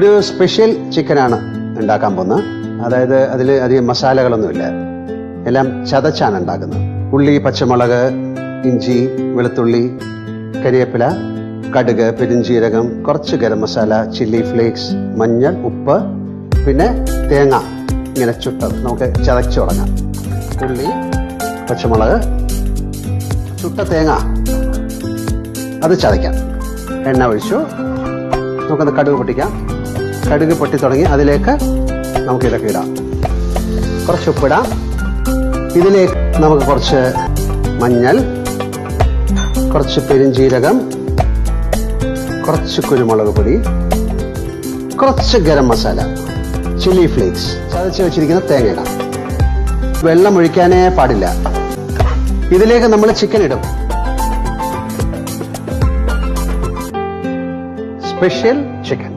ഒരു സ്പെഷ്യൽ ചിക്കനാണ് ഉണ്ടാക്കാൻ പോകുന്നത്. അതായത് അതിൽ അധികം മസാലകളൊന്നുമില്ല, എല്ലാം ചതച്ചാണ് ഉണ്ടാക്കുന്നത്. ഉള്ളി, പച്ചമുളക്, ഇഞ്ചി, വെളുത്തുള്ളി, കരിവേപ്പില, കടുക്, പെരുംജീരകം, കുറച്ച് ഗരം മസാല, ചില്ലി ഫ്ലേക്സ്, മഞ്ഞൾ, ഉപ്പ്, പിന്നെ തേങ്ങ ഇങ്ങനെ ചുട്ടത് നമുക്ക് ചതച്ചു തുടങ്ങാം. ഉള്ളി, പച്ചമുളക്, ചുട്ട തേങ്ങ അത് ചതയ്ക്കാം. എണ്ണ ഒഴിച്ചു, നമുക്കത് കടുക് പൊട്ടിക്കാം. കടുക് പൊട്ടി തുടങ്ങി അതിലേക്ക് നമുക്ക് ഇതൊക്കെ ഇടാം. കുറച്ച് ഉപ്പിടാം. ഇതിലേക്ക് നമുക്ക് കുറച്ച് മഞ്ഞൾ, കുറച്ച് പെരുംജീരകം, കുറച്ച് കുരുമുളക് പൊടി, കുറച്ച് ഗരം മസാല, ചില്ലി ഫ്ലേക്സ്, ചതച്ച് വെച്ചിരിക്കുന്ന തേങ്ങ ഇടാം. വെള്ളം ഒഴിക്കാനേ പാടില്ല. ഇതിലേക്ക് നമ്മൾ ചിക്കൻ ഇടും. Special chicken.